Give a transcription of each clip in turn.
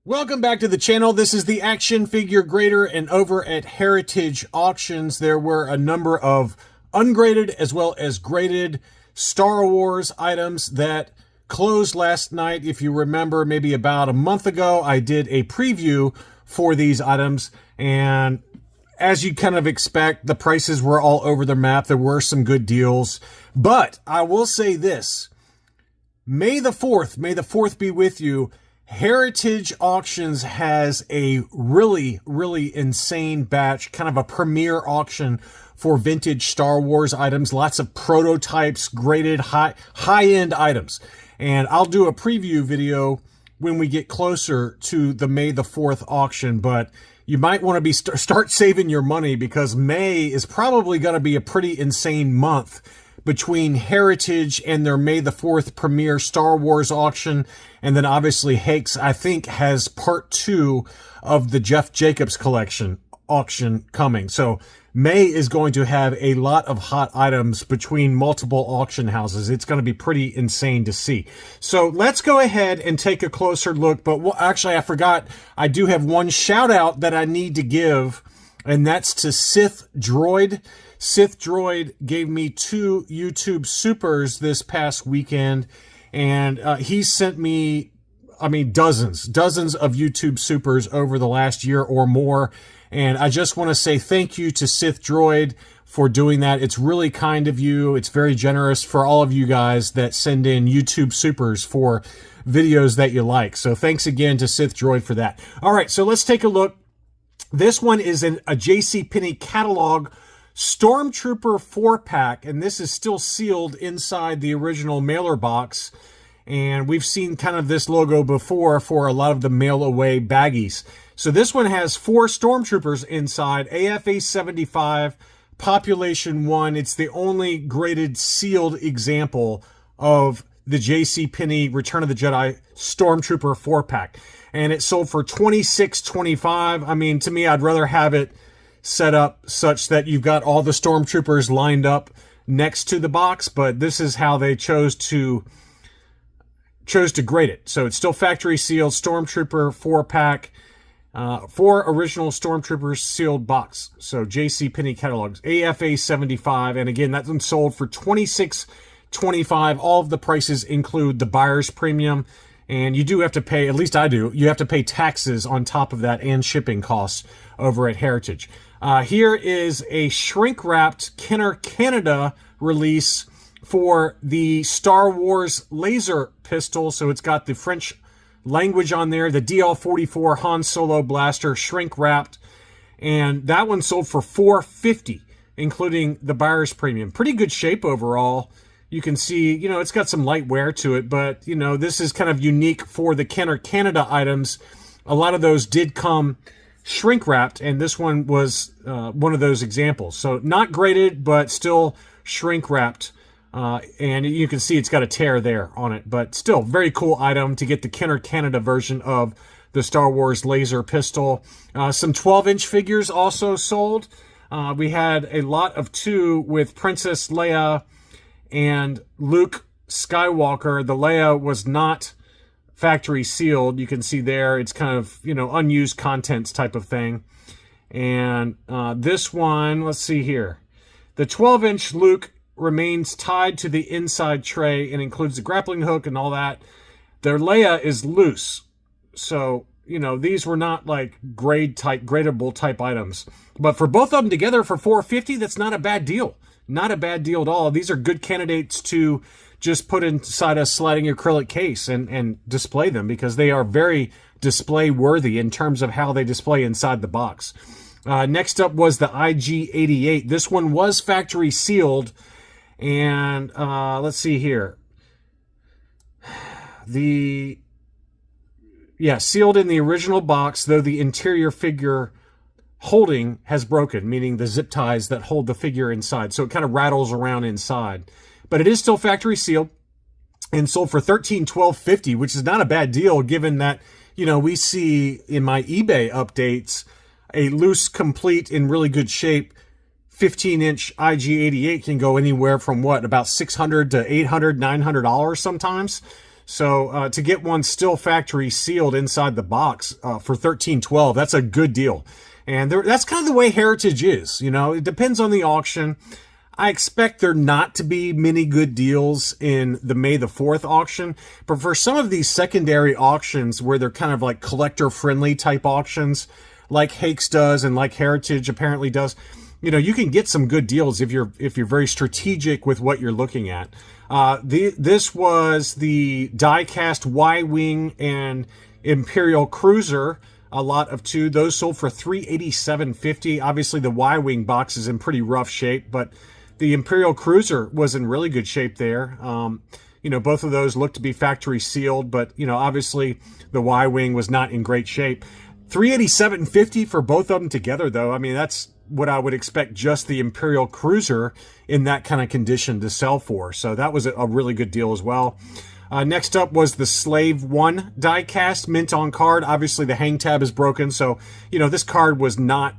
Welcome back to the channel. This is the Action Figure Grader, and over at Heritage Auctions, there were a number of ungraded as well as graded Star Wars items that closed last night. If you remember, maybe about a month ago, I did a preview for these items, and as you kind of expect, the prices were all over the map. There were some good deals, but I will say this. May the 4th be with you. Heritage Auctions has a really insane batch, kind of a premier auction for vintage Star Wars items, lots of prototypes, graded high-end items. And I'll do a preview video when we get closer to the May the 4th auction, but you might want to start saving your money, because May is probably going to be a pretty insane month between Heritage and their May the 4th premiere Star Wars auction. And then obviously Hakes, I think, has part 2 of the Jeff Jacobs collection auction coming. So May is going to have a lot of hot items between multiple auction houses. It's going to be pretty insane to see. So let's go ahead and take a closer look. But actually, I forgot, I do have one shout out that I need to give, and that's to Sith Droid. Sith Droid gave me 2 YouTube Supers this past weekend, and he sent me, dozens of YouTube Supers over the last year or more. And I just want to say thank you to Sith Droid for doing that. It's really kind of you. It's very generous for all of you guys that send in YouTube Supers for videos that you like. So thanks again to Sith Droid for that. All right, so let's take a look. This one is a JCPenney catalog Stormtrooper 4-pack, and this is still sealed inside the original mailer box. And we've seen kind of this logo before for a lot of the mail-away baggies. So this one has 4 Stormtroopers inside, AFA 75, Population 1. It's the only graded sealed example of the JCPenney Return of the Jedi Stormtrooper 4-pack. And it sold for $26.25. To me, I'd rather have it set up such that you've got all the Stormtroopers lined up next to the box, but this is how they chose to grade it. So it's still factory sealed Stormtrooper 4-pack, 4 original Stormtroopers sealed box. So JCPenney catalogs, AFA 75, and again, that one sold for $26.25. All of the prices include the buyer's premium, and you do have to pay, at least I do, you have to pay taxes on top of that and shipping costs over at Heritage. Here is a shrink-wrapped Kenner Canada release for the Star Wars laser pistol. So it's got the French language on there, the DL-44 Han Solo blaster, shrink-wrapped. And that one sold for $450, including the buyer's premium. Pretty good shape overall. You can see, it's got some light wear to it, but, this is kind of unique for the Kenner Canada items. A lot of those did come shrink wrapped, and this one was one of those examples. So not graded, but still shrink wrapped. And you can see it's got a tear there on it, but still very cool item to get the Kenner Canada version of the Star Wars laser pistol. Some 12-inch figures also sold. We had a lot of 2 with Princess Leia and Luke Skywalker. The Leia was not factory sealed. You can see there, it's kind of, unused contents type of thing. And this one, let's see here. The 12-inch Luke remains tied to the inside tray and includes the grappling hook and all that. Their Leia is loose. So, these were not like gradable type items. But for both of them together for $450, that's not a bad deal. Not a bad deal at all. These are good candidates to just put inside a sliding acrylic case and display them, because they are very display worthy in terms of how they display inside the box. Next up was the IG-88. This one was factory sealed, and let's see here. Sealed in the original box, though the interior figure holding has broken, meaning the zip ties that hold the figure inside. So it kind of rattles around inside. But it is still factory sealed and sold for $13.12.50, which is not a bad deal, given that, we see in my eBay updates a loose, complete, in really good shape 15-inch IG-88 can go anywhere from about $600 to $800, $900 sometimes. So to get one still factory sealed inside the box for $13.12, that's a good deal. And that's kind of the way Heritage is. You know, it depends on the auction. I expect there not to be many good deals in the May the 4th auction, but for some of these secondary auctions where they're kind of like collector-friendly type auctions, like Hakes does and like Heritage apparently does, you know, you can get some good deals if you're very strategic with what you're looking at. This was the die-cast Y-Wing and Imperial Cruiser, a lot of two. Those sold for $387.50. Obviously, the Y-Wing box is in pretty rough shape, but the Imperial Cruiser was in really good shape there. You know, both of those looked to be factory sealed, but, you know, obviously the Y-Wing was not in great shape. $387.50 for both of them together, though. I mean, that's what I would expect just the Imperial Cruiser in that kind of condition to sell for. So that was a really good deal as well. Next up was the Slave 1 die-cast mint on card. Obviously, the hang tab is broken, so, you know, this card was not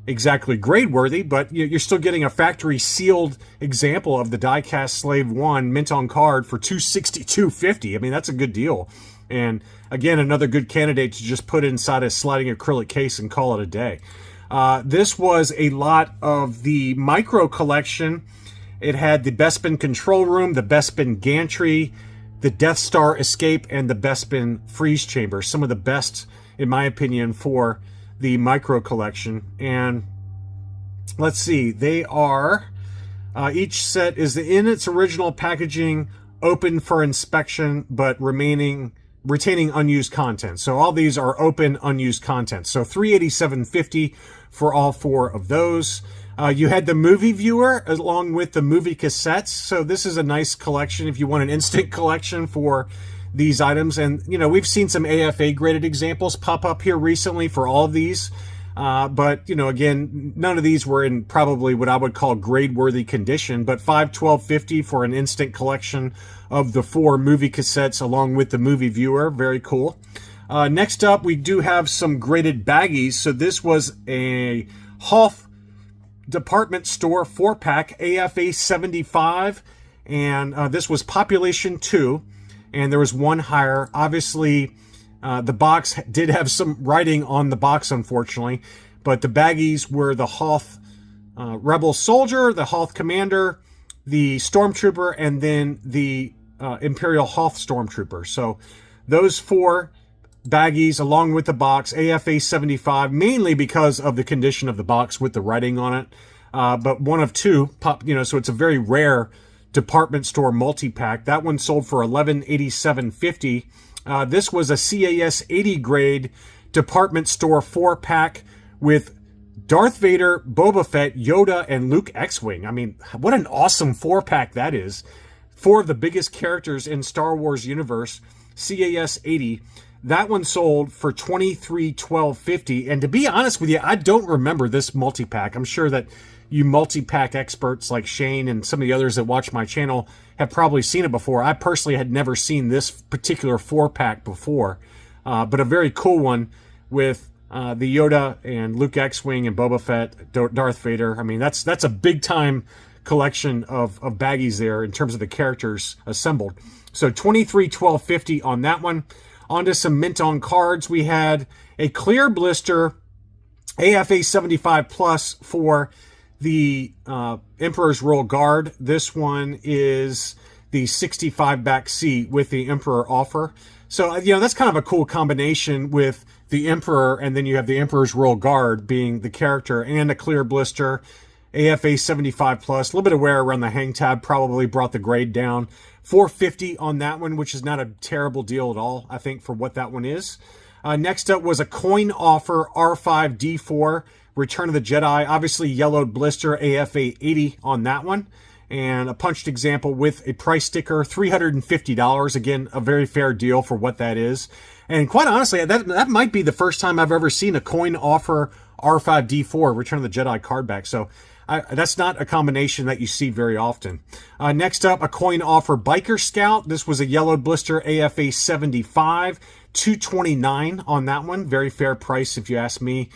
exactly grade-worthy, but you're still getting a factory-sealed example of the die-cast Slave 1 mint on card for $262.50. I mean, that's a good deal. And, again, another good candidate to just put inside a sliding acrylic case and call it a day. This was a lot of the micro collection. It had the Bespin Control Room, the Bespin Gantry, the Death Star Escape, and the Bespin Freeze Chamber. Some of the best, in my opinion, for the micro collection. And let's see, they are, each set is in its original packaging, open for inspection, but retaining unused content. So all these are open, unused content. So $387.50 for all four of those. You had the movie viewer along with the movie cassettes. So this is a nice collection if you want an instant collection for these items. And, you know, we've seen some AFA graded examples pop up here recently for all of these. But, you know, again, none of these were in probably what I would call grade-worthy condition, but $512.50 for an instant collection of the 4 movie cassettes along with the movie viewer. Very cool. Next up, we do have some graded baggies. So this was a Hoff department store 4-pack AFA 75, and this was population 2, and there was one higher. Obviously, the box did have some writing on the box, unfortunately, but the baggies were the Hoth Rebel Soldier, the Hoth Commander, the Stormtrooper, and then the Imperial Hoth Stormtrooper. So those 4 baggies along with the box, AFA 75, mainly because of the condition of the box with the writing on it. But one of 2, so it's a very rare department store multi-pack. That one sold for $1187.50. This was a CAS 80 grade department store 4-pack with Darth Vader, Boba Fett, Yoda, and Luke X-Wing. I mean, what an awesome 4-pack that is. 4 of the biggest characters in Star Wars universe, CAS 80. That one sold for $2312.50. And to be honest with you, I don't remember this multi-pack. I'm sure that you multi-pack experts like Shane and some of the others that watch my channel have probably seen it before. I personally had never seen this particular 4-pack before, but a very cool one with the Yoda and Luke X-Wing and Boba Fett, Darth Vader. I mean, that's a big-time collection of baggies there in terms of the characters assembled. So $2312.50 on that one. On to some mint on cards. We had a clear blister AFA 75 plus for the Emperor's Royal Guard. This one is the 65 back seat with the Emperor offer. So, you know, that's kind of a cool combination with the Emperor, and then you have the Emperor's Royal Guard being the character, and a clear blister, AFA 75 plus. A little bit of wear around the hang tab probably brought the grade down. $450 on that one, which is not a terrible deal at all, I think, for what that one is. Next up was a coin offer R5D4 Return of the Jedi. Obviously, yellowed blister AFA 80 on that one. And a punched example with a price sticker, $350. Again, a very fair deal for what that is. And quite honestly, that might be the first time I've ever seen a coin offer R5D4 Return of the Jedi card back. So that's not a combination that you see very often. Next up, a coin offer Biker Scout. This was a yellowed blister AFA 75, $229 on that one. Very fair price if you ask me.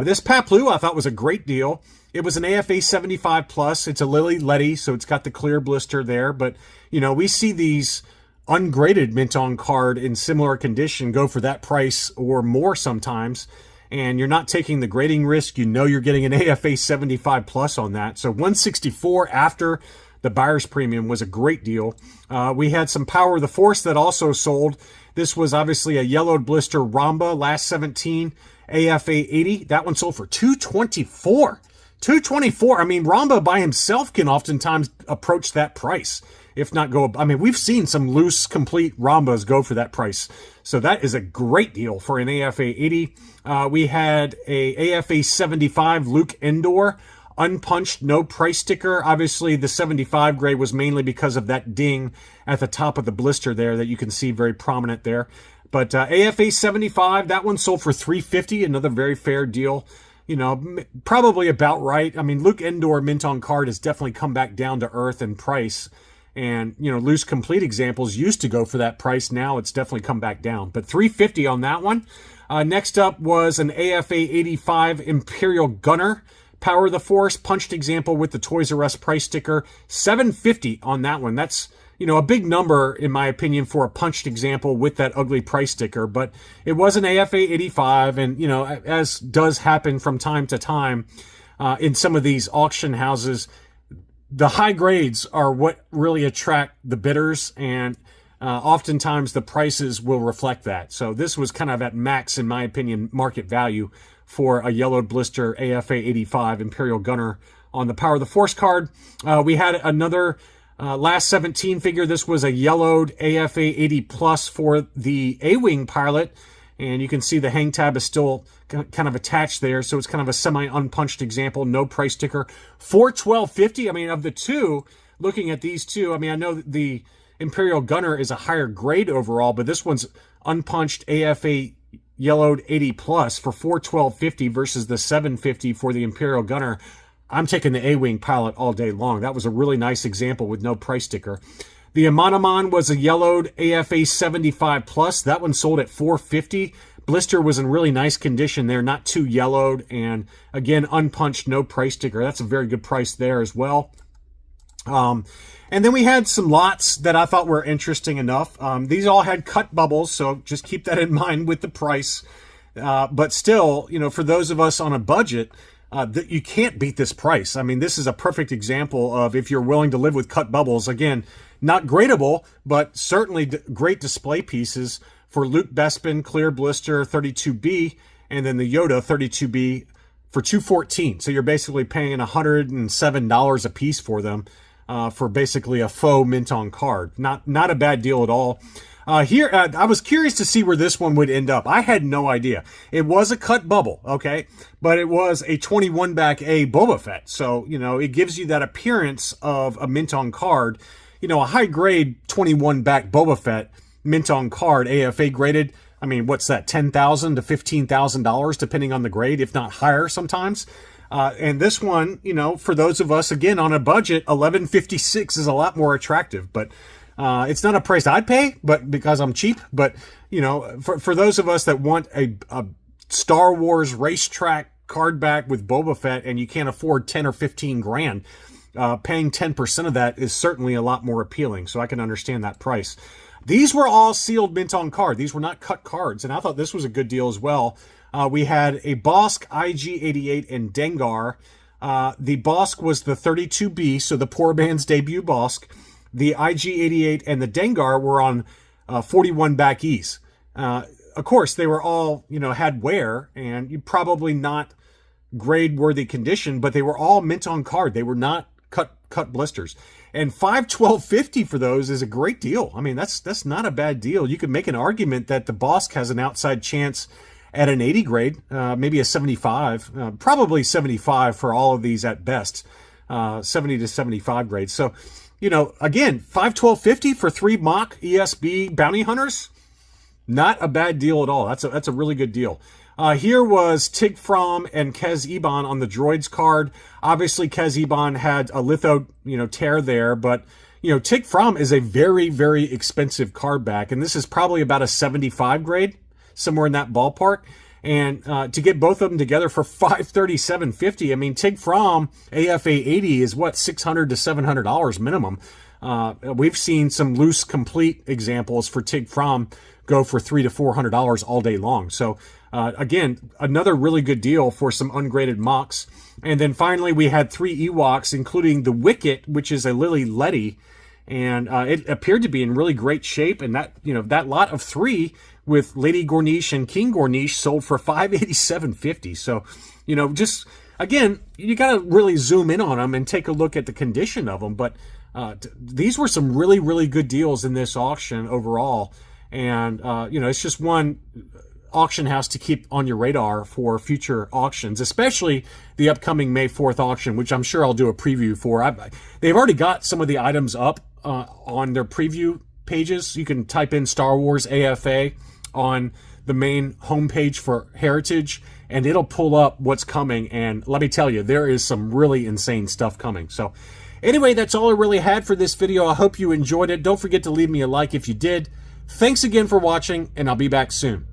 This Paplu I thought was a great deal. It was an AFA 75 plus. It's a Lily Letty, so it's got the clear blister there. But, you know, we see these ungraded mint on card in similar condition go for that price or more sometimes. And you're not taking the grading risk. You know you're getting an AFA 75 plus on that. So 164 after the buyer's premium was a great deal. We had some Power of the Force that also sold. This was obviously a yellowed blister Ramba, last 17, AFA 80. That one sold for 224. 224. I mean, Ramba by himself can oftentimes approach that price, if not go. I mean, we've seen some loose, complete Rambas go for that price. So that is a great deal for an AFA 80. We had a AFA 75 Luke Endor, unpunched, no price sticker. Obviously, the 75 grade was mainly because of that ding at the top of the blister there that you can see very prominent there. But AFA 75, that one sold for $350, another very fair deal. You know, probably about right. I mean, Luke Endor mint on card has definitely come back down to earth in price. And, you know, loose complete examples used to go for that price. Now it's definitely come back down. But $350 on that one. Next up was an AFA 85 Imperial Gunner. Power of the Force, punched example with the Toys R Us price sticker. $750 on that one. That's, you know, a big number, in my opinion, for a punched example with that ugly price sticker. But it was an AFA 85, and, you know, as does happen from time to time in some of these auction houses, the high grades are what really attract the bidders, and oftentimes the prices will reflect that. So this was kind of at max, in my opinion, market value for a yellowed blister AFA 85 Imperial Gunner on the Power of the Force card. We had another last 17 figure. This was a yellowed AFA 80 plus for the A-Wing pilot. And you can see the hang tab is still kind of attached there. So it's kind of a semi-unpunched example. No price sticker. $412.50. I mean, of the two, looking at these two, I mean, I know the Imperial Gunner is a higher grade overall, but this one's unpunched AFA yellowed 80 plus for $412.50 versus the $750 for the Imperial Gunner. I'm taking the A-Wing pilot all day long. That was a really nice example with no price sticker. The Amanaman was a yellowed AFA 75 plus. That one sold at $450. Blister was in really nice condition there, not too yellowed, and again, unpunched, no price sticker. That's a very good price there as well. And then we had some lots that I thought were interesting enough. These all had cut bubbles, so just keep that in mind with the price. But still, you know, for those of us on a budget, you can't beat this price. I mean, this is a perfect example of if you're willing to live with cut bubbles. Again, not gradable, but certainly great display pieces for Luke Bespin, clear blister 32B, and then the Yoda 32B for $214. So you're basically paying $107 a piece for them. For basically a faux mint on card. Not a bad deal at all. Here, I was curious to see where this one would end up. I had no idea. It was a cut bubble, okay? But it was a 21 back A Boba Fett. So, you know, it gives you that appearance of a mint on card. You know, a high grade 21 back Boba Fett mint on card, AFA graded. I mean, what's that? $10,000 to $15,000 depending on the grade, if not higher sometimes. And this one, you know, for those of us, again, on a budget, $11.56 is a lot more attractive. But it's not a price I'd pay, but because I'm cheap. But, you know, for those of us that want a Star Wars racetrack card back with Boba Fett and you can't afford 10 or 15 grand, paying 10% of that is certainly a lot more appealing. So I can understand that price. These were all sealed mint on card. These were not cut cards. And I thought this was a good deal as well. We had a Bosk IG-88 and Dengar. The Bosk was the 32B, so the poor man's debut Bosk. The IG-88 and the Dengar were on 41 back E's. Of course, they were all, you know, had wear, and you probably not grade-worthy condition, but they were all mint on card. They were not cut blisters. And $512.50 for those is a great deal. I mean, that's not a bad deal. You could make an argument that the Bosk has an outside chance at an 80 grade, maybe a 75, probably 75 for all of these at best, 70 to 75 grades. So, you know, again, $512.50 for 3 mock ESB bounty hunters, not a bad deal at all. That's a really good deal. Here was Tig Fromm and Kez Iban on the Droids card. Obviously, Kez Iban had a litho, you know, tear there, but you know, Tig Fromm is a very, very expensive card back, and this is probably about a 75 grade. Somewhere in that ballpark, and to get both of them together for $537.50. I mean, Tig Fromm AFA 80 is what, $600 to $700 minimum. We've seen some loose complete examples for TIG From go for $300 to $400 all day long. So again, another really good deal for some ungraded mocks. And then finally, we had 3 Ewoks, including the Wicket, which is a Lily Letty, and it appeared to be in really great shape. And that, you know, that lot of 3 with Lady Gornish and King Gornish sold for $587.50. So, you know, just again, you got to really zoom in on them and take a look at the condition of them. But these were some really, really good deals in this auction overall. And, you know, it's just one auction house to keep on your radar for future auctions, especially the upcoming May 4th auction, which I'm sure I'll do a preview for. They've already got some of the items up on their preview pages. You can type in Star Wars AFA on the main homepage for Heritage, and it'll pull up what's coming. And let me tell you, there is some really insane stuff coming. So anyway, that's all I really had for this video. I hope you enjoyed it. Don't forget to leave me a like if you did. Thanks again for watching, and I'll be back soon.